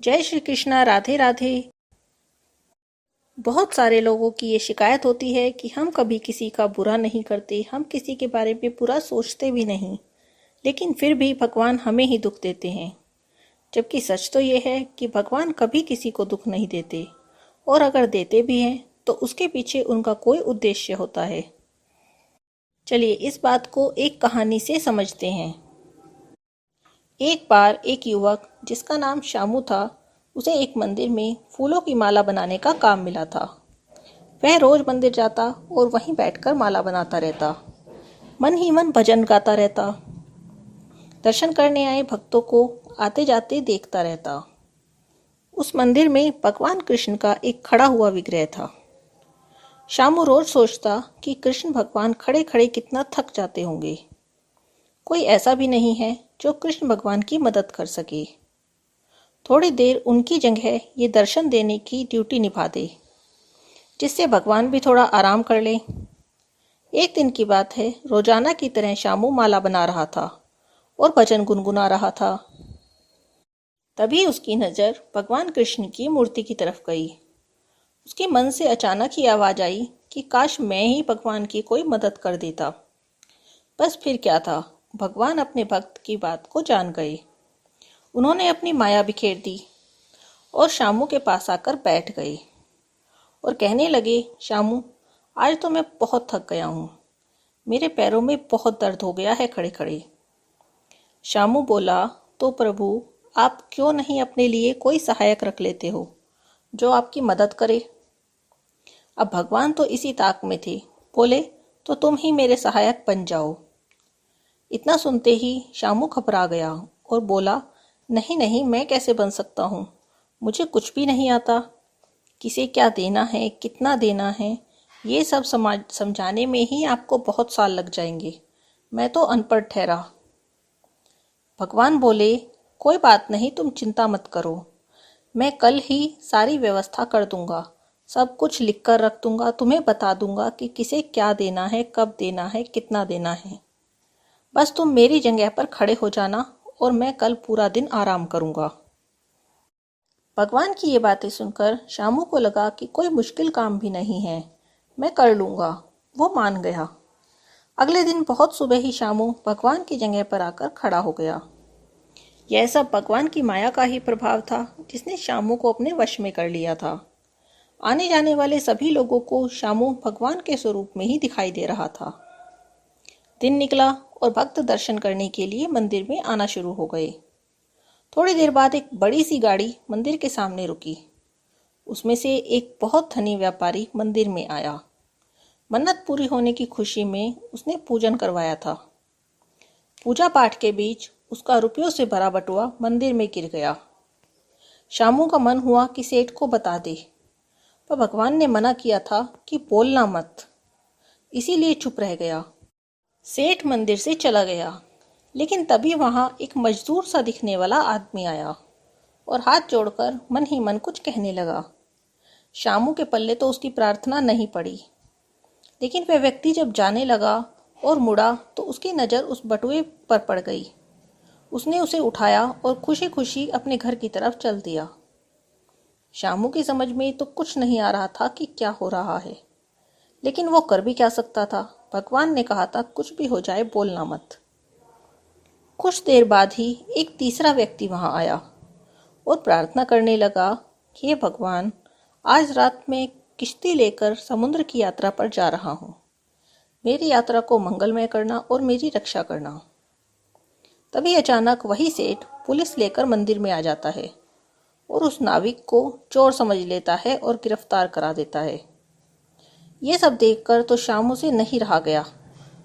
जय श्री कृष्णा। राधे राधे। बहुत सारे लोगों की ये शिकायत होती है कि हम कभी किसी का बुरा नहीं करते, हम किसी के बारे में बुरा सोचते भी नहीं, लेकिन फिर भी भगवान हमें ही दुख देते हैं। जबकि सच तो ये है कि भगवान कभी किसी को दुख नहीं देते, और अगर देते भी हैं तो उसके पीछे उनका कोई उद्देश्य होता है। चलिए इस बात को एक कहानी से समझते हैं। एक बार एक युवक जिसका नाम शामू था, उसे एक मंदिर में फूलों की माला बनाने का काम मिला था। वह रोज मंदिर जाता और वहीं बैठकर माला बनाता रहता, मन ही मन भजन गाता रहता। दर्शन करने आए भक्तों को आते जाते देखता रहता। उस मंदिर में भगवान कृष्ण का एक खड़ा हुआ विग्रह था। शामू रोज सोचता कि कृष्ण भगवान खड़े खड़े कितना थक जाते होंगे। कोई ऐसा भी नहीं है जो कृष्ण भगवान की मदद कर सके। थोड़ी देर उनकी जगह ये दर्शन देने की ड्यूटी निभा दे, जिससे भगवान भी थोड़ा आराम कर लें। एक दिन की बात है, रोजाना की तरह शामू माला बना रहा था और भजन गुनगुना रहा था। तभी उसकी नज़र भगवान कृष्ण की मूर्ति की तरफ गई। उसके मन से अचानक ही आवाज आई कि काश मैं ही भगवान की कोई मदद कर देता। बस फिर क्या था, भगवान अपने भक्त की बात को जान गए। उन्होंने अपनी माया बिखेर दी और शामू के पास आकर बैठ गए और कहने लगे, शामू, आज तो मैं बहुत थक गया हूँ। मेरे पैरों में बहुत दर्द हो गया है खड़े खड़े। शामू बोला, तो प्रभु, आप क्यों नहीं अपने लिए कोई सहायक रख लेते हो जो आपकी मदद करे। अब भगवान तो इसी ताक में थे। बोले, तो तुम ही मेरे सहायक बन जाओ। इतना सुनते ही शामू घबरा गया और बोला, नहीं नहीं, मैं कैसे बन सकता हूँ, मुझे कुछ भी नहीं आता। किसे क्या देना है, कितना देना है, ये सब समझाने में ही आपको बहुत साल लग जाएंगे। मैं तो अनपढ़ ठहरा। भगवान बोले, कोई बात नहीं, तुम चिंता मत करो। मैं कल ही सारी व्यवस्था कर दूंगा, सब कुछ लिख कर रख दूंगा, तुम्हें बता दूंगा कि किसे क्या देना है, कब देना है, कितना देना है। बस तुम मेरी जगह पर खड़े हो जाना और मैं कल पूरा दिन आराम करूंगा। भगवान की ये बातें सुनकर शामू को लगा कि कोई मुश्किल काम भी नहीं है, मैं कर लूंगा। वो मान गया। अगले दिन बहुत सुबह ही शामू भगवान की जगह पर आकर खड़ा हो गया। यह सब भगवान की माया का ही प्रभाव था, जिसने शामू को अपने वश में कर लिया था। आने जाने वाले सभी लोगों को शामू भगवान के स्वरूप में ही दिखाई दे रहा था। दिन निकला और भक्त दर्शन करने के लिए मंदिर में आना शुरू हो गए। थोड़ी देर बाद एक बड़ी सी गाड़ी मंदिर के सामने रुकी। उसमें से एक बहुत धनी व्यापारी मंदिर में आया। मन्नत पूरी होने की खुशी में उसने पूजन करवाया था। पूजा पाठ के बीच उसका रुपयों से भरा बटुआ मंदिर में गिर गया। शामू का मन हुआ कि सेठ को बता दे, पर भगवान ने मना किया था कि बोलना मत, इसीलिए चुप रह गया। सेठ मंदिर से चला गया, लेकिन तभी वहां एक मजदूर सा दिखने वाला आदमी आया और हाथ जोड़कर मन ही मन कुछ कहने लगा। शामू के पल्ले तो उसकी प्रार्थना नहीं पड़ी, लेकिन वह व्यक्ति जब जाने लगा और मुड़ा तो उसकी नज़र उस बटुए पर पड़ गई। उसने उसे उठाया और खुशी खुशी अपने घर की तरफ चल दिया। शामू की समझ में तो कुछ नहीं आ रहा था कि क्या हो रहा है, लेकिन वो कर भी क्या सकता था। भगवान ने कहा था, कुछ भी हो जाए बोलना मत। कुछ देर बाद ही एक तीसरा व्यक्ति वहां आया और प्रार्थना करने लगा कि हे भगवान, आज रात में किश्ती लेकर समुद्र की यात्रा पर जा रहा हूँ। मेरी यात्रा को मंगलमय करना और मेरी रक्षा करना। तभी अचानक वही सेठ पुलिस लेकर मंदिर में आ जाता है और उस नाविक को चोर समझ लेता है और गिरफ्तार करा देता है। ये सब देखकर तो शामू से नहीं रहा गया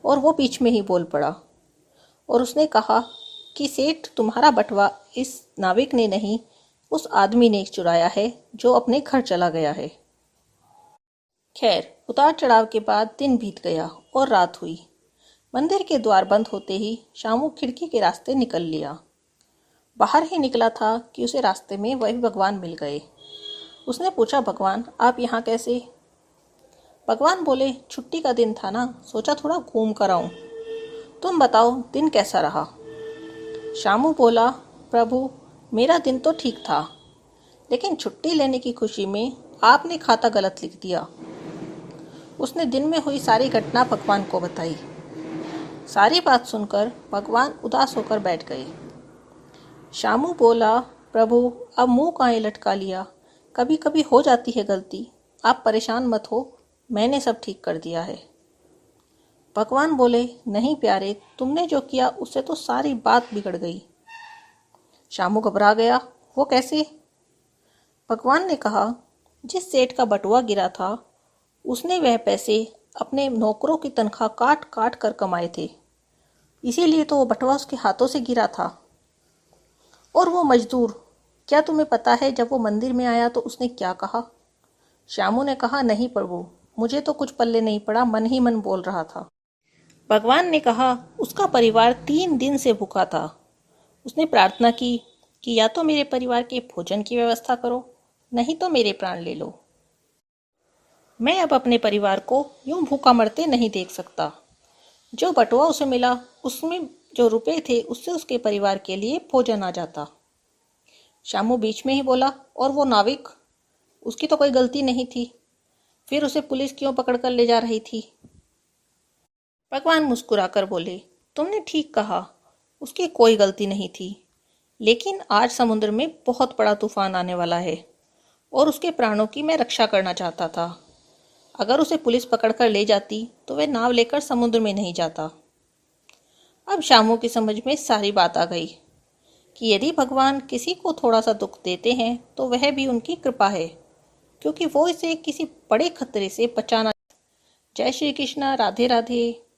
और वो बीच में ही बोल पड़ा और उसने कहा कि सेठ, तुम्हारा बटवा इस नाविक ने नहीं, उस आदमी ने चुराया है जो अपने घर चला गया है। खैर, उतार चढ़ाव के बाद दिन बीत गया और रात हुई। मंदिर के द्वार बंद होते ही शामू खिड़की के रास्ते निकल लिया। बाहर ही निकला था कि उसे रास्ते में वही भगवान मिल गए। उसने पूछा, भगवान, आप यहाँ कैसे। भगवान बोले, छुट्टी का दिन था ना, सोचा थोड़ा घूम कर आऊं। तुम बताओ, दिन कैसा रहा। शामू बोला, प्रभु, मेरा दिन तो ठीक था, लेकिन छुट्टी लेने की खुशी में आपने खाता गलत लिख दिया। उसने दिन में हुई सारी घटना भगवान को बताई। सारी बात सुनकर भगवान उदास होकर बैठ गए। शामू बोला, प्रभु अब मुंह काहे लटका लिया, कभी कभी हो जाती है गलती, आप परेशान मत हो, मैंने सब ठीक कर दिया है। भगवान बोले, नहीं प्यारे, तुमने जो किया उससे तो सारी बात बिगड़ गई। शामू घबरा गया, वो कैसे? भगवान ने कहा, जिस सेठ का बटुआ गिरा था उसने वह पैसे अपने नौकरों की तनख्वाह काट काट कर कमाए थे, इसीलिए तो वो बटुआ उसके हाथों से गिरा था। और वो मजदूर, क्या तुम्हें पता है जब वो मंदिर में आया तो उसने क्या कहा? श्यामू ने कहा, नहीं प्रभु, मुझे तो कुछ पल्ले नहीं पड़ा, मन ही मन बोल रहा था। भगवान ने कहा, उसका परिवार 3 दिन से भूखा था। उसने प्रार्थना की कि या तो मेरे परिवार के भोजन की व्यवस्था करो, नहीं तो मेरे प्राण ले लो। मैं अब अपने परिवार को यूं भूखा मरते नहीं देख सकता। जो बटुआ उसे मिला उसमें जो रुपए थे उससे उसके परिवार के लिए भोजन आ जाता। शामू बीच में ही बोला, और वो नाविक, उसकी तो कोई गलती नहीं थी, फिर उसे पुलिस क्यों पकड़ कर ले जा रही थी? भगवान मुस्कुराकर बोले, तुमने ठीक कहा, उसकी कोई गलती नहीं थी, लेकिन आज समुद्र में बहुत बड़ा तूफान आने वाला है और उसके प्राणों की मैं रक्षा करना चाहता था। अगर उसे पुलिस पकड़कर ले जाती तो वह नाव लेकर समुद्र में नहीं जाता। अब शामू की समझ में सारी बात आ गई कि यदि भगवान किसी को थोड़ा सा दुख देते हैं तो वह भी उनकी कृपा है, क्योंकि वो इसे किसी बड़े खतरे से बचाना। जय श्री कृष्णा। राधे राधे।